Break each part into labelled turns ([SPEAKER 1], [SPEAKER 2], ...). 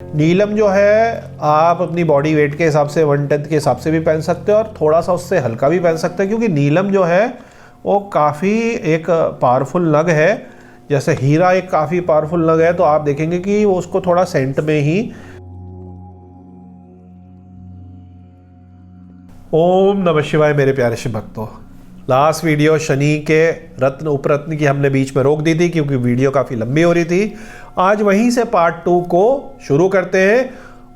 [SPEAKER 1] नीलम जो है आप अपनी बॉडी वेट के हिसाब से 1/10 के हिसाब से भी पहन सकते हो और थोड़ा सा उससे हल्का भी पहन सकते हैं, क्योंकि नीलम जो है वो काफ़ी एक पावरफुल नग है। जैसे हीरा एक काफ़ी पावरफुल नग है, तो आप देखेंगे कि वो उसको थोड़ा सेंट में ही। ओम नमः शिवाय मेरे प्यारे शिव भक्तों। लास्ट वीडियो शनि के रत्न उपरत्न की हमने बीच में रोक दी थी क्योंकि वीडियो काफ़ी लंबी हो रही थी। आज वहीं से पार्ट 2 को शुरू करते हैं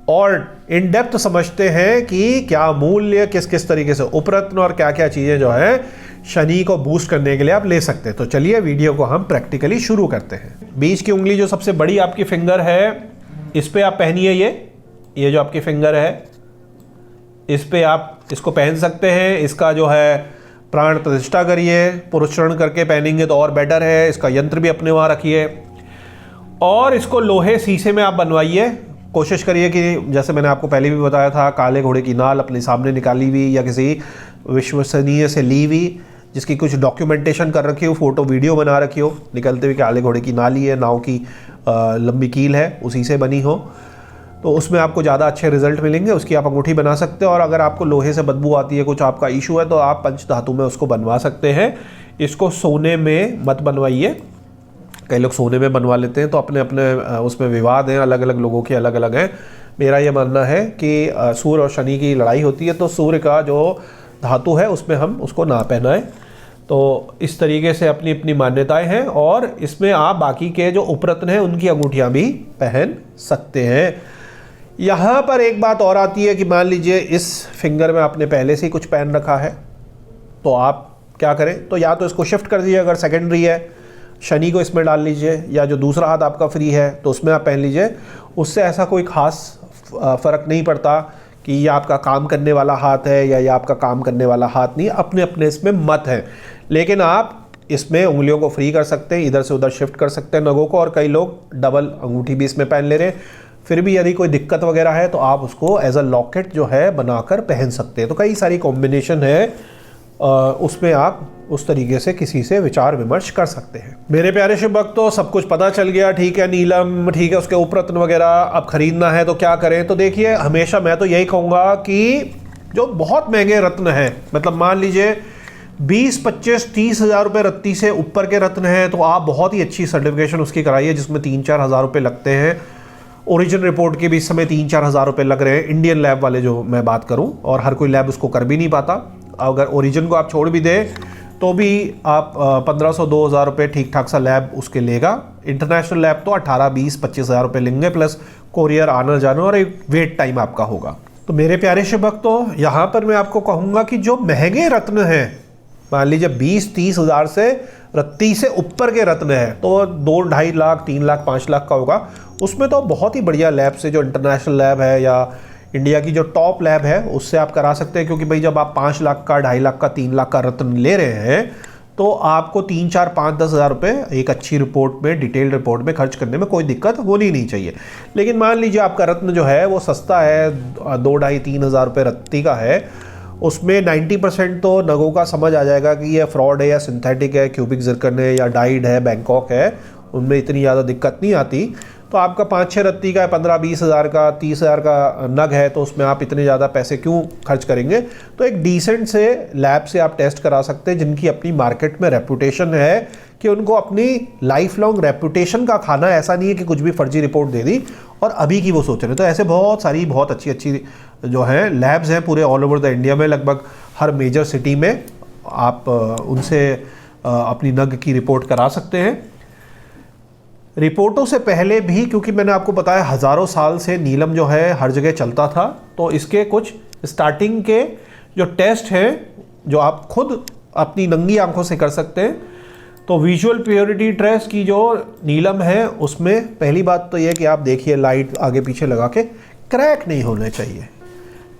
[SPEAKER 1] और इन डेप्थ समझते हैं कि क्या मूल्य, किस किस तरीके से उपरत्न और क्या क्या चीज़ें जो है शनि को बूस्ट करने के लिए आप ले सकते हैं। तो चलिए वीडियो को हम प्रैक्टिकली शुरू करते हैं। बीच की उंगली जो सबसे बड़ी आपकी फिंगर है, इस पे आप पहनिए। ये जो आपकी फिंगर है, इस पे आप इसको पहन सकते हैं। इसका जो है प्राण प्रतिष्ठा करिए, पुरुषरण करके पहनेंगे तो और बेटर है। इसका यंत्र भी अपने वहाँ रखिए और इसको लोहे शीशे में आप बनवाइए। कोशिश करिए कि जैसे मैंने आपको पहले भी बताया था, काले घोड़े की नाल अपने सामने निकाली हुई या किसी विश्वसनीय से ली हुई, जिसकी कुछ डॉक्यूमेंटेशन कर रखी हो, फोटो वीडियो बना रखी हो। निकलते हुए काले घोड़े की नाल ही है, नाव की लंबी कील है, उसी से बनी हो, तो उसमें आपको ज़्यादा अच्छे रिजल्ट मिलेंगे। उसकी आप अंगूठी बना सकते हो। और अगर आपको लोहे से बदबू आती है, कुछ आपका इशू है, तो आप पंच धातु में उसको बनवा सकते हैं। इसको सोने में मत बनवाइए। कई लोग सोने में बनवा लेते हैं, तो अपने अपने उसमें विवाद हैं, अलग अलग लोगों के अलग अलग हैं। मेरा ये मानना है कि सूर्य और शनि की लड़ाई होती है, तो सूर्य का जो धातु है उसमें हम उसको ना पहनाएं। तो इस तरीके से अपनी अपनी मान्यताएं हैं और इसमें आप बाकी के जो उपरत्न हैं उनकी अंगूठियां भी पहन सकते हैं। यहाँ पर एक बात और आती है कि मान लीजिए इस फिंगर में आपने पहले से ही कुछ पहन रखा है, तो आप क्या करें, तो या तो इसको शिफ्ट कर दीजिए। अगर सेकेंडरी है, शनि को इसमें डाल लीजिए, या जो दूसरा हाथ आपका फ्री है तो उसमें आप पहन लीजिए। उससे ऐसा कोई ख़ास फ़र्क नहीं पड़ता कि ये आपका काम करने वाला हाथ है या ये आपका काम करने वाला हाथ नहीं। अपने अपने इसमें मत है, लेकिन आप इसमें उंगलियों को फ्री कर सकते हैं, इधर से उधर शिफ्ट कर सकते हैं नगों को। और कई लोग डबल अंगूठी भी इसमें पहन ले रहे हैं। फिर भी यदि कोई दिक्कत वगैरह है तो आप उसको एज अ लॉकेट जो है बनाकर पहन सकते हैं। तो कई सारी कॉम्बिनेशन है, उसमें आप उस तरीके से किसी से विचार विमर्श कर सकते हैं। मेरे प्यारे शिव भक्तों, सब कुछ पता चल गया, ठीक है। नीलम ठीक है, उसके उपरत्न वगैरह अब खरीदना है तो क्या करें। तो देखिए, हमेशा मैं तो यही कहूँगा कि जो बहुत महंगे रत्न हैं, मतलब मान लीजिए 20, 25, 30 हज़ार रुपये रत्ती से ऊपर के रत्न हैं, तो आप बहुत ही अच्छी सर्टिफिकेशन उसकी कराइए, जिसमें 3-4 हज़ार रुपये लगते हैं। ओरिजिन रिपोर्ट के भी इस समय 3-4 हज़ार रुपये लग रहे हैं, इंडियन लैब वाले जो मैं बात करूं, और हर कोई लैब उसको कर भी नहीं पाता। अगर ओरिजिन को आप छोड़ भी दें तो भी आप 1500-2000 रुपये ठीक ठाक सा लैब उसके लेगा। इंटरनेशनल लैब तो 18, 20, 25 हज़ार रुपये लेंगे, प्लस कोरियर आना जाना और एक वेट टाइम आपका होगा। तो मेरे प्यारे शिव भक्तों, यहाँ पर मैं आपको कहूँगा कि जो महंगे रत्न हैं, मान लीजिए 20-30 हज़ार से रत्ती से ऊपर के रत्न है, तो 2-2.5 लाख, 3 लाख, 5 लाख का होगा। उसमें तो बहुत ही बढ़िया लैब से, जो इंटरनेशनल लैब है या इंडिया की जो टॉप लैब है, उससे आप करा सकते हैं। क्योंकि भाई जब आप 5 लाख का, 2.5 लाख का, 3 लाख का रत्न ले रहे हैं, तो आपको 3, 4, 5, 10 हज़ार रुपये एक अच्छी रिपोर्ट में, डिटेल रिपोर्ट में खर्च करने में कोई दिक्कत होनी नहीं चाहिए। लेकिन मान लीजिए आपका रत्न जो है वो सस्ता है, 2-2.5-3 हज़ार रुपये रत्ती का है, उसमें 90% तो नगों का समझ आ जाएगा कि ये फ्रॉड है या सिंथेटिक है, क्यूबिक जिरकन है या डाइड है, बैंकॉक है, उनमें इतनी ज़्यादा दिक्कत नहीं आती। तो आपका 5-6 रत्ती का 15-20 हज़ार का, 30 हज़ार का नग है, तो उसमें आप इतने ज़्यादा पैसे क्यों खर्च करेंगे। तो एक डिसेंट से लैब से आप टेस्ट करा सकते हैं, जिनकी अपनी मार्केट में रेपुटेशन है, कि उनको अपनी लाइफ लॉन्ग रेपुटेशन का खाना। ऐसा नहीं है कि कुछ भी फर्जी रिपोर्ट दे दी और अभी की वो सोच रहे हैं। तो ऐसे बहुत सारी बहुत अच्छी अच्छी जो है लैब्स हैं पूरे ऑल ओवर द इंडिया में, लगभग हर मेजर सिटी में। आप उनसे अपनी नग की रिपोर्ट करा सकते हैं। रिपोर्टों से पहले भी, क्योंकि मैंने आपको बताया हज़ारों साल से नीलम जो है हर जगह चलता था, तो इसके कुछ स्टार्टिंग के जो टेस्ट हैं जो आप खुद अपनी नंगी आंखों से कर सकते हैं। तो विजुअल प्योरिटी टेस्ट की जो नीलम है, उसमें पहली बात तो यह कि आप देखिए, लाइट आगे पीछे लगा के, क्रैक नहीं होने चाहिए।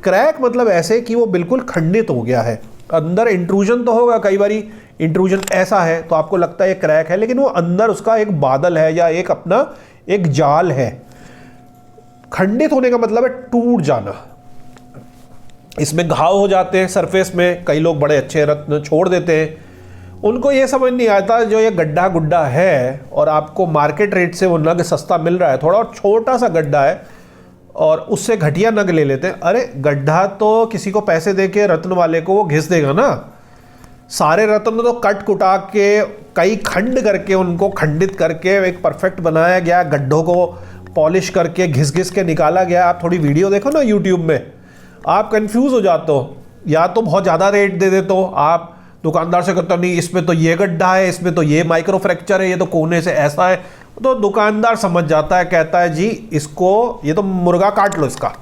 [SPEAKER 1] क्रैक मतलब ऐसे कि वो बिल्कुल खंडित हो गया है, अंदर इंट्रूजन तो होगा, कई बारी इंट्रूजन ऐसा है तो आपको लगता है ये क्रैक है, लेकिन वो अंदर उसका एक बादल है या एक अपना एक जाल है। खंडित होने का मतलब है टूट जाना। इसमें घाव हो जाते हैं सरफेस में, कई लोग बड़े अच्छे रत्न छोड़ देते हैं, उनको ये समझ नहीं आता जो ये गड्ढा गुड्ढा है और आपको मार्केट रेट से वो नग सस्ता मिल रहा है, थोड़ा और छोटा सा गड्ढा है, और उससे घटिया नग ले लेते हैं। अरे गड्ढा तो किसी को पैसे दे के रत्न वाले को वो घिस देगा ना। सारे रत्न तो कट कुटा के कई खंड करके उनको खंडित करके एक परफेक्ट बनाया गया, गड्ढों को पॉलिश करके घिस घिस के निकाला गया। आप थोड़ी वीडियो देखो ना यूट्यूब में, आप कंफ्यूज हो जाते हो। या तो बहुत ज़्यादा रेट दे देते हो आप, दुकानदार से कहते हो नहीं इसमें तो ये गड्ढा है, इसमें तो ये माइक्रो फ्रैक्चर है, ये तो कोने से ऐसा है, तो दुकानदार समझ जाता है, कहता है जी इसको ये तो मुर्गा काट लो इसका।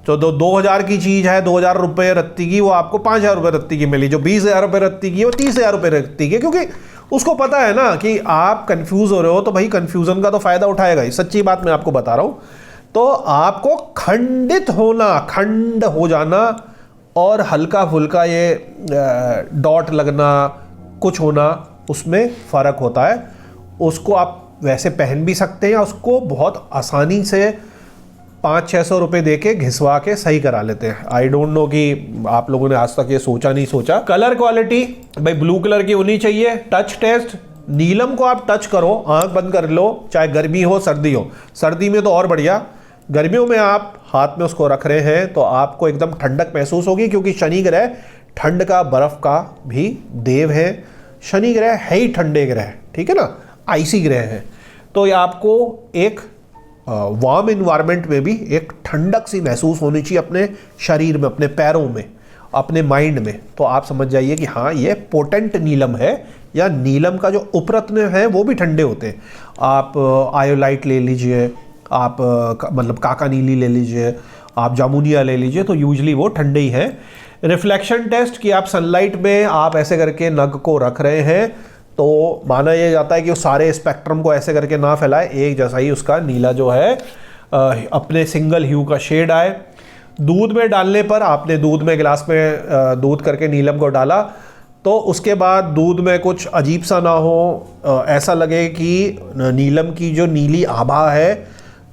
[SPEAKER 1] तो 2000 की चीज़ है, 2000 रुपये रत्ती की, वो आपको 5000 रुपये रत्ती की मिली। जो 20000 रुपये रत्ती की वो 30000 रुपये रत्ती की, क्योंकि उसको पता है ना कि आप कंफ्यूज हो रहे हो, तो भाई कंफ्यूजन का तो फायदा उठाएगा ही। सच्ची बात मैं आपको बता रहा हूँ। तो आपको खंडित होना, खंड हो जाना और हल्का फुल्का ये डॉट लगना, कुछ होना, उसमें फ़र्क होता है। उसको आप वैसे पहन भी सकते हैं या उसको बहुत आसानी से 500-600 रुपये दे के घिसवा के सही करा लेते हैं। आई डोंट नो कि आप लोगों ने आज तक ये सोचा नहीं सोचा। कलर क्वालिटी भाई ब्लू कलर की होनी चाहिए। टच टेस्ट, नीलम को आप टच करो, आंख बंद कर लो, चाहे गर्मी हो सर्दी हो। सर्दी में तो और बढ़िया, गर्मियों में आप हाथ में उसको रख रहे हैं तो आपको एकदम ठंडक महसूस होगी, क्योंकि शनि ग्रह ठंड का, बर्फ का भी देव है। शनि ग्रह है ही ठंडे ग्रह, ठीक है ना, आइसी ग्रह है। तो ये आपको एक वार्म इन्वायरमेंट में भी एक ठंडक सी महसूस होनी चाहिए अपने शरीर में, अपने पैरों में, अपने माइंड में। तो आप समझ जाइए कि हाँ ये पोटेंट नीलम है, या नीलम का जो उपरत्न है वो भी ठंडे होते हैं। आप आयोलाइट ले लीजिए, आप मतलब काका नीली ले लीजिए, आप जामुनिया ले लीजिए, तो यूजली वो ठंडे ही हैं। रिफ्लेक्शन टेस्ट कि आप सनलाइट में आप ऐसे करके नग को रख रहे हैं तो माना यह जाता है कि वो सारे स्पेक्ट्रम को ऐसे करके ना फैलाए, एक जैसा ही उसका नीला जो है अपने सिंगल ह्यू का शेड आए। दूध में डालने पर आपने दूध में गिलास में दूध करके नीलम को डाला, तो उसके बाद दूध में कुछ अजीब सा ना हो, ऐसा लगे कि नीलम की जो नीली आभा है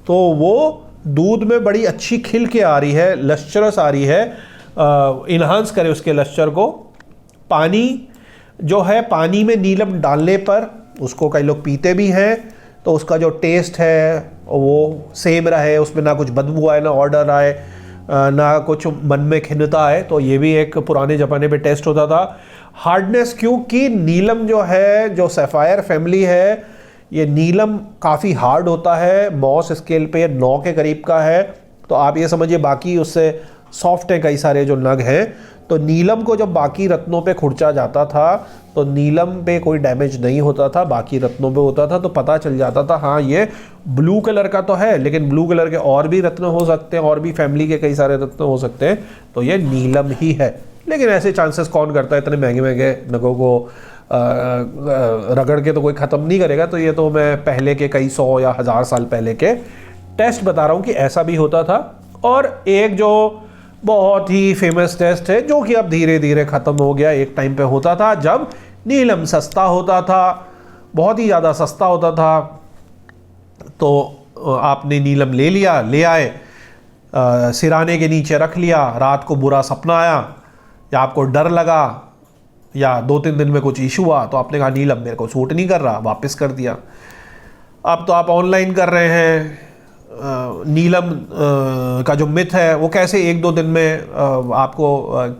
[SPEAKER 1] तो वो दूध में बड़ी अच्छी खिल के आ रही है, लश्चरस आ रही है, इन्हांस करे उसके लश्चर को। पानी जो है, पानी में नीलम डालने पर उसको कई लोग पीते भी हैं, तो उसका जो टेस्ट है वो सेम रहे, उसमें ना कुछ बदबू आए, ना ऑर्डर आए, ना कुछ मन में खिन्नता आए। तो ये भी एक पुराने ज़माने पे टेस्ट होता था। हार्डनेस, क्योंकि नीलम जो है, जो सैफायर फैमिली है, ये नीलम काफ़ी हार्ड होता है, मॉस स्केल पे 9 के करीब का है। तो आप ये समझिए बाकी उससे सॉफ्ट हैं कई सारे जो नग हैं। तो नीलम को जब बाकी रत्नों पे खुरचा जाता था तो नीलम पे कोई डैमेज नहीं होता था, बाकी रत्नों पे होता था। तो पता चल जाता था हाँ ये ब्लू कलर का तो है, लेकिन ब्लू कलर के और भी रत्न हो सकते हैं, और भी फैमिली के कई सारे रत्न हो सकते हैं, तो ये नीलम ही है। लेकिन ऐसे चांसेस कौन करता है, इतने महंगे महंगे नगों को रगड़ के तो कोई ख़त्म नहीं करेगा। तो ये तो मैं पहले के कई 100 या 1000 साल पहले के टेस्ट बता रहा हूँ कि ऐसा भी होता था। और एक जो बहुत ही फेमस टेस्ट है जो कि अब धीरे धीरे ख़त्म हो गया, एक टाइम पे होता था जब नीलम सस्ता होता था, बहुत ही ज़्यादा सस्ता होता था। तो आपने नीलम ले लिया, ले आए, सिराने के नीचे रख लिया, रात को बुरा सपना आया या आपको डर लगा या 2-3 दिन में कुछ इशू हुआ, तो आपने कहा नीलम मेरे को सूट नहीं कर रहा, वापस कर दिया। अब तो आप ऑनलाइन कर रहे हैं। नीलम का जो मिथ है वो कैसे 1-2 दिन में आपको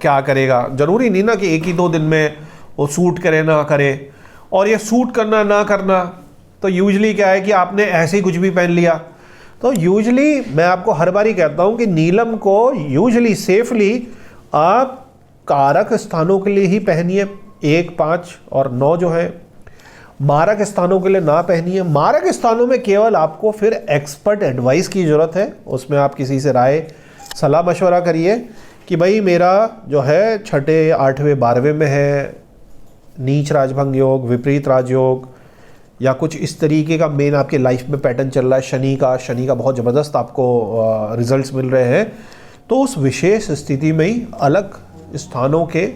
[SPEAKER 1] क्या करेगा, ज़रूरी नहीं ना कि 1 ही 2 दिन में वो सूट करे ना करे। और ये सूट करना ना करना तो यूजली क्या है कि आपने ऐसे ही कुछ भी पहन लिया। तो यूजली मैं आपको हर बार ही कहता हूँ कि नीलम को यूजली सेफली आप कारक स्थानों के लिए ही पहनिए, 1, 5 और 9 जो है। मारक स्थानों के लिए ना पहनिए। मारक स्थानों में केवल आपको फिर एक्सपर्ट एडवाइस की ज़रूरत है, उसमें आप किसी से राय सलाह मशवरा करिए कि भाई मेरा जो है 6, 8वें 12वें में है नीच राजभंग योग, विपरीत राजयोग, या कुछ इस तरीके का मेन आपके लाइफ में पैटर्न चल रहा है, शनि का बहुत ज़बरदस्त आपको रिजल्ट्स मिल रहे हैं, तो उस विशेष स्थिति में ही अलग स्थानों के,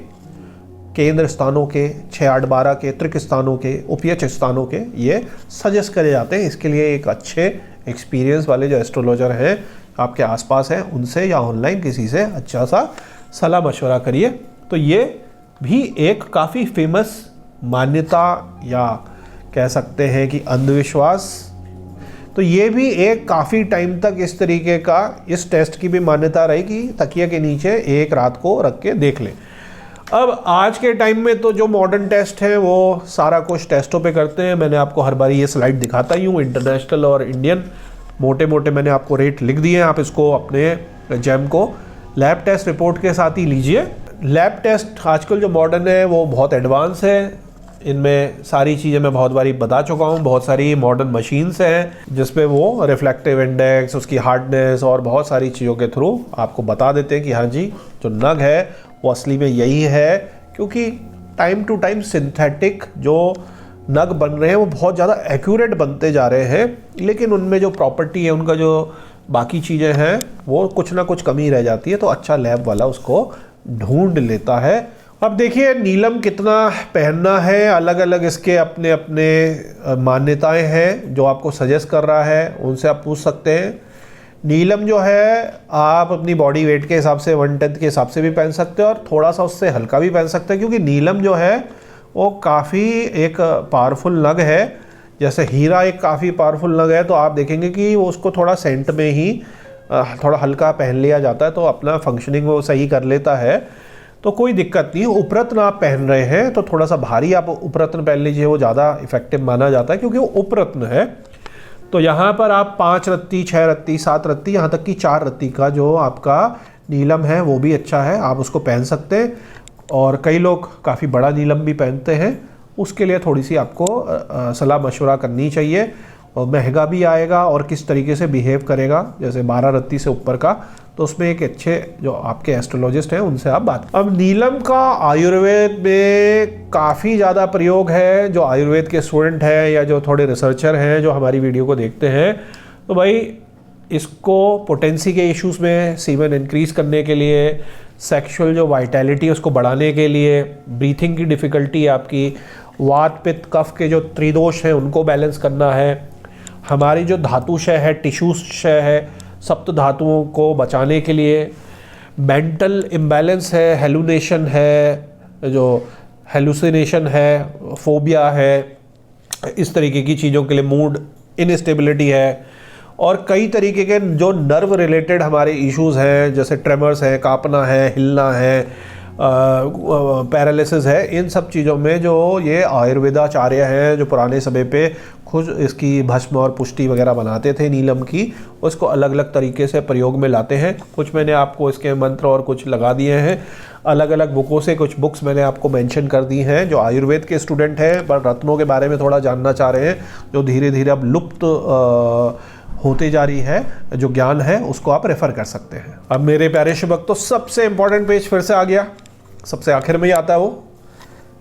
[SPEAKER 1] केंद्र स्थानों के, 6, 8, 12 के, त्रिक स्थानों के, उपयच स्थानों के ये सजेस्ट करे जाते हैं। इसके लिए एक अच्छे एक्सपीरियंस वाले जो एस्ट्रोलॉजर हैं आपके आसपास हैं, उनसे या ऑनलाइन किसी से अच्छा सा सलाह मशवरा करिए। तो ये भी एक काफ़ी फेमस मान्यता या कह सकते हैं कि अंधविश्वास तो ये भी एक काफ़ी टाइम तक इस तरीके का, इस टेस्ट की भी मान्यता रही कि तकिए के नीचे एक रात को रख के देख लें। अब आज के टाइम में तो जो मॉडर्न टेस्ट है वो सारा कुछ टेस्टों पे करते हैं। मैंने आपको हर बार ये स्लाइड दिखाता ही हूँ, इंटरनेशनल और इंडियन मोटे मोटे मैंने आपको रेट लिख दिए हैं। आप इसको अपने जैम को लैब टेस्ट रिपोर्ट के साथ ही लीजिए। लैब टेस्ट आजकल जो मॉडर्न है वो बहुत एडवांस है, इनमें सारी चीज़ें मैं बहुत बारी बता चुका हूँ। बहुत सारी मॉडर्न मशीन्स हैं जिसपे वो रिफ्लेक्टिव इंडेक्स, उसकी हार्डनेस और बहुत सारी चीज़ों के थ्रू आपको बता देते हैं कि हाँ जी जो नग है वो असली में यही है। क्योंकि टाइम टू टाइम सिंथेटिक जो नग बन रहे हैं वो बहुत ज़्यादा एक्यूरेट बनते जा रहे हैं, लेकिन उनमें जो प्रॉपर्टी है, उनका जो बाकी चीज़ें हैं वो कुछ ना कुछ कमी रह जाती है। तो अच्छा लैब वाला उसको ढूंढ लेता है। अब देखिए नीलम कितना पहनना है, अलग अलग इसके अपने अपने मान्यताएं हैं। जो आपको सजेस्ट कर रहा है उनसे आप पूछ सकते हैं। नीलम जो है आप अपनी बॉडी वेट के हिसाब से 1/10 के हिसाब से भी पहन सकते हो और थोड़ा सा उससे हल्का भी पहन सकते हैं, क्योंकि नीलम जो है वो काफ़ी एक पावरफुल नग है। जैसे हीरा एक काफ़ी पावरफुल नग है, तो आप देखेंगे कि वो उसको थोड़ा सेंट में ही थोड़ा हल्का पहन लिया जाता है, तो अपना फंक्शनिंग वो सही कर लेता है, तो कोई दिक्कत नहीं। उपरत्न आप पहन रहे हैं तो थोड़ा सा भारी आप उपरत्न पहन लीजिए, वो ज़्यादा इफेक्टिव माना जाता है क्योंकि वो उपरत्न है। तो यहाँ पर आप 5 रत्ती, 6 रत्ती, 7 रत्ती, यहाँ तक कि 4 रत्ती का जो आपका नीलम है वो भी अच्छा है, आप उसको पहन सकते हैं। और कई लोग काफ़ी बड़ा नीलम भी पहनते हैं, उसके लिए थोड़ी सी आपको सलाह मशवरा करनी चाहिए। और महंगा भी आएगा और किस तरीके से बिहेव करेगा, जैसे 12 रत्ती से ऊपर का, तो उसमें एक अच्छे जो आपके एस्ट्रोलॉजिस्ट हैं उनसे आप बात। अब नीलम का आयुर्वेद में काफ़ी ज़्यादा प्रयोग है। जो आयुर्वेद के स्टूडेंट हैं या जो थोड़े रिसर्चर हैं जो हमारी वीडियो को देखते हैं, तो भाई इसको पोटेंसी के इश्यूज़ में सीमेन इंक्रीज़ करने के लिए, सेक्सुअल जो वाइटैलिटी उसको बढ़ाने के लिए, ब्रीथिंग की डिफ़िकल्टी है आपकी, वात पित्त कफ के जो त्रिदोष हैं उनको बैलेंस करना है, हमारी जो धातुशय है, टिश्यूशय है, सप्त धातुओं को बचाने के लिए, मेंटल इम्बैलेंस है, हेलुनेशन है, जो हेलुसिनेशन है, फोबिया है, इस तरीके की चीज़ों के लिए, मूड इनस्टेबिलिटी है, और कई तरीके के जो नर्व रिलेटेड हमारे इश्यूज़ हैं, जैसे ट्रेमर्स है, कांपना है, हिलना है, पैरालिसिस है, इन सब चीज़ों में जो ये आयुर्वेदाचार्य हैं जो पुराने समय पे खुद इसकी भस्म और पुष्टि वगैरह बनाते थे नीलम की, उसको अलग अलग तरीके से प्रयोग में लाते हैं। कुछ मैंने आपको इसके मंत्र और कुछ लगा दिए हैं अलग अलग बुकों से, कुछ बुक्स मैंने आपको मेंशन कर दी हैं। जो आयुर्वेद के स्टूडेंट हैं पर रत्नों के बारे में थोड़ा जानना चाह रहे हैं, जो धीरे धीरे अब लुप्त होते जा रही है जो ज्ञान है, उसको आप रेफ़र कर सकते हैं। अब मेरे प्यारे शिवभक्त, तो सबसे इम्पोर्टेंट पेज फिर से आ गया, सबसे आखिर में ही आता है वो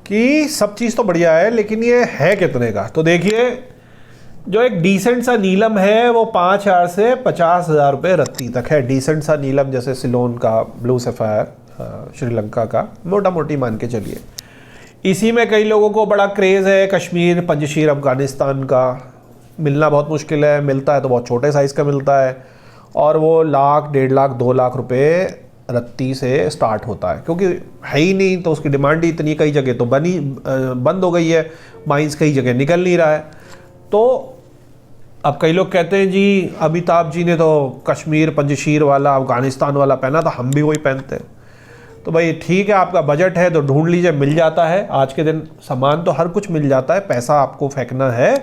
[SPEAKER 1] कि सब चीज़ तो बढ़िया है लेकिन ये है कितने का। तो देखिए जो एक डिसेंट सा नीलम है वो 5,000 से 50,000 रुपये रत्ती तक है। डिसेंट सा नीलम जैसे सिलोन का, ब्लू सफ़ायर श्रीलंका का, मोटा मोटी मान के चलिए। इसी में कई लोगों को बड़ा क्रेज़ है कश्मीर पंजशीर अफ़गानिस्तान का, मिलना बहुत मुश्किल है, मिलता है तो बहुत छोटे साइज़ का मिलता है, और वो 1,00,000, 1.5 लाख, 2 लाख रुपए रत्ती से स्टार्ट होता है, क्योंकि है ही नहीं तो उसकी डिमांड ही इतनी, कई जगह तो बंद हो गई है, माइंस कई जगह निकल नहीं रहा है। तो अब कई लोग कहते हैं जी अमिताभ जी ने तो कश्मीर पंजशीर वाला, अफ़गानिस्तान वाला पहना था, हम भी वही पहनते हैं। तो भाई ठीक है, आपका बजट है तो ढूंढ लीजिए, मिल जाता है। आज के दिन सामान तो हर कुछ मिल जाता है, पैसा आपको फेंकना है।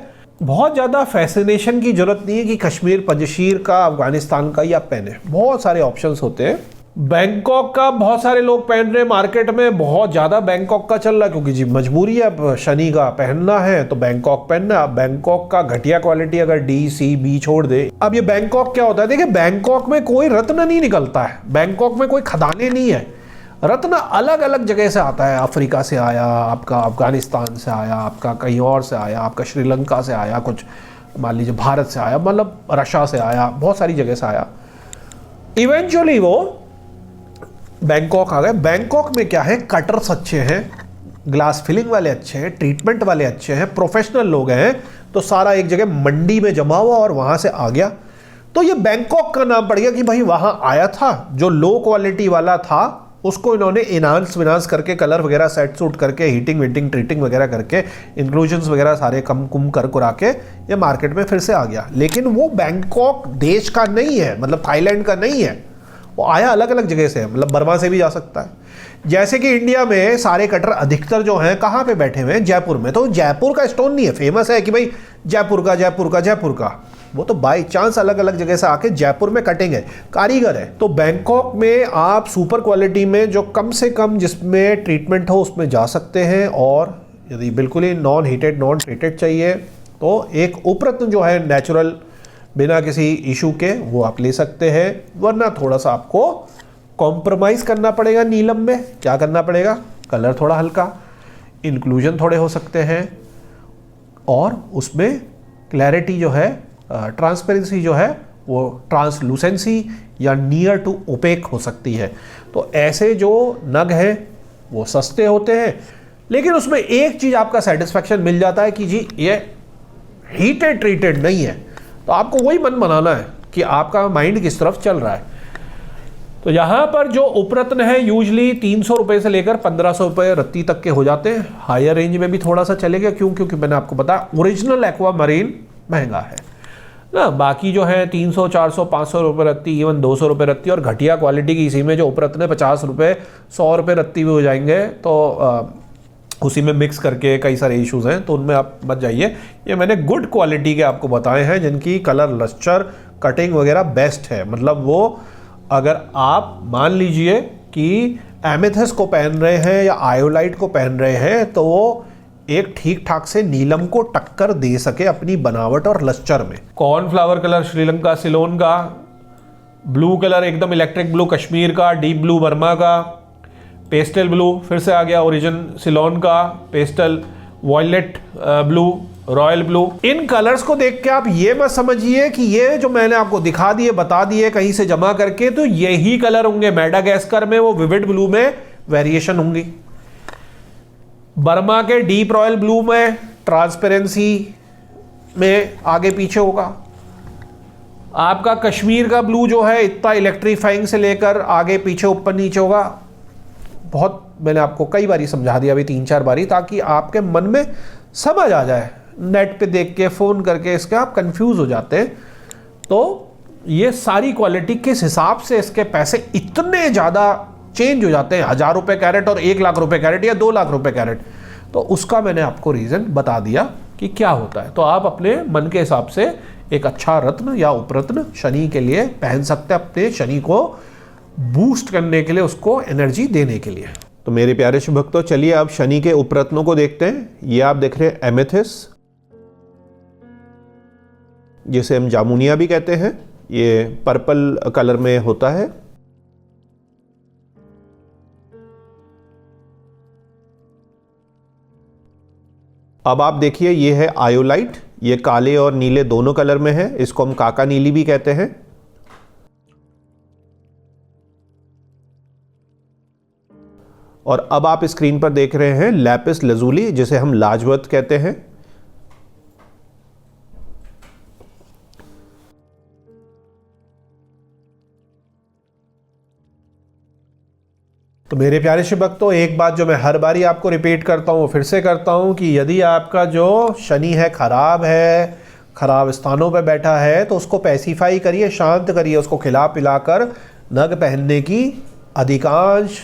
[SPEAKER 1] बहुत ज़्यादा फैसिनेशन की ज़रूरत नहीं है कि कश्मीर पंजशीर का, अफ़गानिस्तान का ही आप पहने, बहुत सारे ऑप्शंस होते हैं। बैंकॉक का बहुत सारे लोग पहन रहे हैं, मार्केट में बहुत ज़्यादा बैंकॉक का चल रहा है, क्योंकि जी मजबूरी है, अब शनि का पहनना है तो बैंकॉक पहनना। अब बैंकॉक का घटिया क्वालिटी अगर डी सी बी छोड़ दे। अब ये बैंकॉक क्या होता है, देखिए बैंकॉक में कोई रत्न नहीं निकलता है, बैंकॉक में कोई खदानें नहीं है, रत्न अलग अलग जगह से आता है। अफ्रीका से आया आपका, अफगानिस्तान से आया आपका, कहीं और से आया आपका, श्रीलंका से आया, कुछ मान लीजिए भारत से आया, मतलब रशिया से आया, बहुत सारी जगह से आया। इवेंचुअली वो बैंकॉक आ गए। बैंकॉक में क्या है, कटर्स अच्छे हैं, ग्लास फिलिंग वाले अच्छे हैं, ट्रीटमेंट वाले अच्छे हैं, प्रोफेशनल लोग हैं, तो सारा एक जगह मंडी में जमा हुआ और वहाँ से आ गया। तो ये बैंकॉक का नाम पड़ गया कि भाई वहाँ आया था, जो लो क्वालिटी वाला था उसको इन्होंने इनहांस विनांस करके कलर वगैरह सेट सूट करके हीटिंग वीटिंग ट्रीटिंग वगैरह करके इंक्लूजन्स वगैरह सारे कम कुम कर कुरा के ये मार्केट में फिर से आ गया। लेकिन वो बैंकॉक देश का नहीं है, मतलब थाईलैंड का नहीं है, वो आया अलग अलग जगह से, मतलब बर्मा से भी जा सकता है। जैसे कि इंडिया में सारे कटर अधिकतर जो हैं कहाँ पे बैठे हुए हैं, जयपुर में। तो जयपुर का स्टोन नहीं है फेमस है कि भाई जयपुर का जयपुर का जयपुर का, वो तो बाई चांस अलग अलग जगह से आके जयपुर में कटेंगे, कारीगर है। तो बैंकॉक में आप सुपर क्वालिटी में जो कम से कम जिसमें ट्रीटमेंट हो उसमें जा सकते हैं, और यदि बिल्कुल ही नॉन हीटेड नॉन ट्रीटेड चाहिए तो एक उपरत्न जो है नेचुरल बिना किसी इशू के वो आप ले सकते हैं। वरना थोड़ा सा आपको कॉम्प्रोमाइज़ करना पड़ेगा नीलम में। क्या करना पड़ेगा? कलर थोड़ा हल्का, इंक्लूजन थोड़े हो सकते हैं, और उसमें क्लैरिटी जो है, ट्रांसपेरेंसी जो है वो ट्रांसलूसेंसी या नियर टू ओपेक हो सकती है। तो ऐसे जो नग हैं वो सस्ते होते हैं, लेकिन उसमें एक चीज़ आपका सेटिस्फैक्शन मिल जाता है कि जी ये हीटेड ट्रीटेड नहीं है। तो आपको वही मन बनाना है कि आपका माइंड किस तरफ चल रहा है। तो यहाँ पर जो उपरत्न है यूजली 300 रुपये से लेकर 1500 रुपये रत्ती तक के हो जाते हैं। हायर रेंज में भी थोड़ा सा चलेगा, क्योंकि मैंने आपको बताया ओरिजिनल एक्वा मरीन महंगा है ना। बाकी जो है 300 400 500 रुपये रत्ती, इवन 200 रुपये रत्ती, और घटिया क्वालिटी की इसी में जो उपरत्न है 50 रुपये 100 रुपये रत्ती भी हो जाएंगे। तो उसी में मिक्स करके कई सारे इश्यूज हैं, तो उनमें आप मत जाइए। ये मैंने गुड क्वालिटी के आपको बताए हैं जिनकी कलर लस्टर कटिंग वगैरह बेस्ट है। मतलब वो अगर आप मान लीजिए कि एमेथिस को पहन रहे हैं या आयोलाइट को पहन रहे हैं तो वो एक ठीक ठाक से नीलम को टक्कर दे सके अपनी बनावट और लस्टर में। कॉर्नफ्लावर कलर श्रीलंका सिलोन का, ब्लू कलर एकदम इलेक्ट्रिक ब्लू कश्मीर का, डीप ब्लू बर्मा का, पेस्टल ब्लू फिर से आ गया ओरिजिन सिलोन का, pastel violet blue, royal blue. इन कलर्स को देख के आप ये मत समझिए कि ये जो मैंने आपको दिखा दिए बता दिए कहीं से जमा करके तो यही कलर होंगे। मेडागास्कर में वो विविड ब्लू में वेरिएशन होंगी, बर्मा के डीप रॉयल ब्लू में ट्रांसपेरेंसी में आगे पीछे होगा। आपका कश्मीर का ब्लू जो है इतना इलेक्ट्रीफाइंग से लेकर आगे पीछे ऊपर नीचे होगा। बहुत मैंने आपको कई बारी समझा दिया अभी 3-4 बारी, ताकि आपके मन में समझ आ जाए। नेट पे देख के फ़ोन करके इसके आप कंफ्यूज हो जाते हैं। तो ये सारी क्वालिटी किस हिसाब से इसके पैसे इतने ज़्यादा चेंज हो जाते हैं, 1000 रुपये कैरेट और 1 लाख रुपये कैरेट या 2 लाख रुपये कैरेट, तो उसका मैंने आपको रीज़न बता दिया कि क्या होता है। तो आप अपने मन के हिसाब से एक अच्छा रत्न या उपरत्न शनि के लिए पहन सकते हैं, अपने शनि को बूस्ट करने के लिए, उसको एनर्जी देने के लिए। तो मेरे प्यारे शुभ भक्तों, चलिए अब शनि के उपरत्नों को देखते हैं। ये आप देख रहे हैं एमेथिस, जिसे हम जामुनिया भी कहते हैं। ये पर्पल कलर में होता है। अब आप देखिए ये है आयोलाइट, ये काले और नीले दोनों कलर में है। इसको हम काका नीली भी कहते हैं। और अब आप स्क्रीन पर देख रहे हैं लैपिस लजूली, जिसे हम लाजवत कहते हैं। तो मेरे प्यारे शिव भक्तों, एक बात जो मैं हर बारी आपको रिपीट करता हूँ, फिर से करता हूँ कि यदि आपका जो शनि है खराब है, खराब स्थानों पर बैठा है, तो उसको पैसिफाई करिए, शांत करिए, उसको खिला पिलाकर नग पहनने की अधिकांश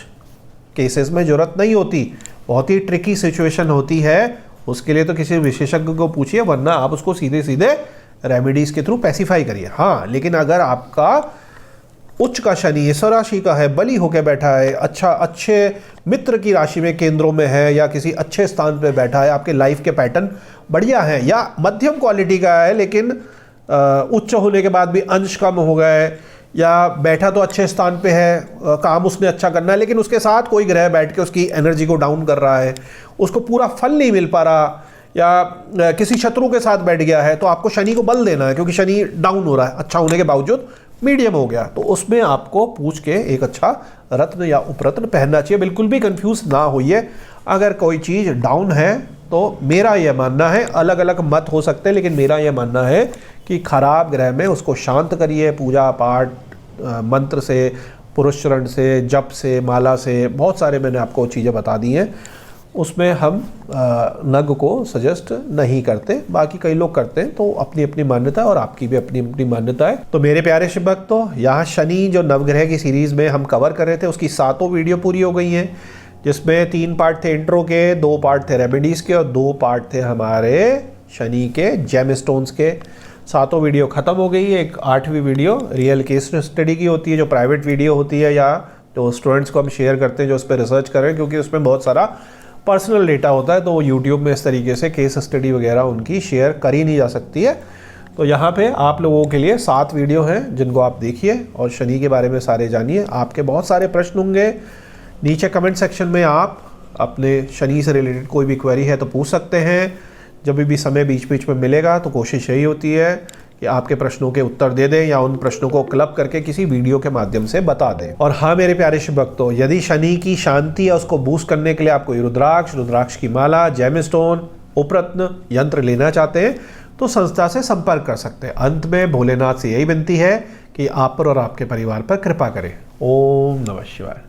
[SPEAKER 1] केसेस में ज़रूरत नहीं होती। बहुत ही ट्रिकी सिचुएशन होती है, उसके लिए तो किसी विशेषज्ञ को पूछिए, वरना आप उसको सीधे सीधे रेमेडीज़ के थ्रू पैसिफाई करिए। हाँ, लेकिन अगर आपका उच्च का शनि स्वराशि का है, बली होकर बैठा है, अच्छे मित्र की राशि में केंद्रों में है, या किसी अच्छे स्थान पे बैठा है, आपके लाइफ के पैटर्न बढ़िया है, या मध्यम क्वालिटी का है लेकिन उच्च होने के बाद भी अंश कम हो गए, या बैठा तो अच्छे स्थान पे है, काम उसने अच्छा करना है, लेकिन उसके साथ कोई ग्रह बैठ के उसकी एनर्जी को डाउन कर रहा है, उसको पूरा फल नहीं मिल पा रहा, या किसी शत्रु के साथ बैठ गया है, तो आपको शनि को बल देना है, क्योंकि शनि डाउन हो रहा है, अच्छा होने के बावजूद मीडियम हो गया। तो उसमें आपको पूछ के एक अच्छा रत्न या उपरत्न पहनना चाहिए। बिल्कुल भी कंफ्यूज ना होइए। अगर कोई चीज़ डाउन है तो मेरा यह मानना है, अलग अलग मत हो सकते हैं, लेकिन मेरा यह मानना है कि खराब ग्रह में उसको शांत करिए, पूजा पाठ मंत्र से पुरुषरण से, जप से, माला से, बहुत सारे मैंने आपको चीज़ें बता दी हैं। उसमें हम नग को सजेस्ट नहीं करते, बाकी कई लोग करते हैं, तो अपनी अपनी मान्यता है और आपकी भी अपनी अपनी मान्यता है। तो मेरे प्यारे शिव भक्तों, यहाँ शनि जो नवग्रह की सीरीज़ में हम कवर कर रहे थे उसकी 7 वीडियो पूरी हो गई हैं, जिसमें 3 पार्ट थे इंट्रो के, 2 पार्ट थे रेमेडीज़ के और 2 पार्ट थे हमारे शनि के जेम स्टोन्स के। 7 वीडियो ख़त्म हो गई है। एक 8वीं वीडियो रियल केस स्टडी की होती है, जो प्राइवेट वीडियो होती है या जो स्टूडेंट्स को हम शेयर करते हैं जो उस पर रिसर्च करें, क्योंकि उसमें बहुत सारा पर्सनल डेटा होता है, तो यूट्यूब में इस तरीके से केस स्टडी वगैरह उनकी शेयर करी नहीं जा सकती है। तो यहाँ पे आप लोगों के लिए 7 वीडियो हैं जिनको आप देखिए और शनि के बारे में सारे जानिए। आपके बहुत सारे प्रश्न होंगे, नीचे कमेंट सेक्शन में आप अपने शनि से रिलेटेड कोई भी क्वेरी है तो पूछ सकते हैं। जब भी समय बीच बीच में मिलेगा तो कोशिश यही होती है कि आपके प्रश्नों के उत्तर दे दें या उन प्रश्नों को क्लब करके किसी वीडियो के माध्यम से बता दें। और हाँ मेरे प्यारे शिव भक्तों, यदि शनि की शांति है उसको बूस्ट करने के लिए आप कोई रुद्राक्ष की माला, जेम स्टोन, उपरत्न यंत्र लेना चाहते हैं तो संस्था से संपर्क कर सकते हैं। अंत में भोलेनाथ से यही विनती है कि आप पर और आपके परिवार पर कृपा करें। ओम नमः शिवाय।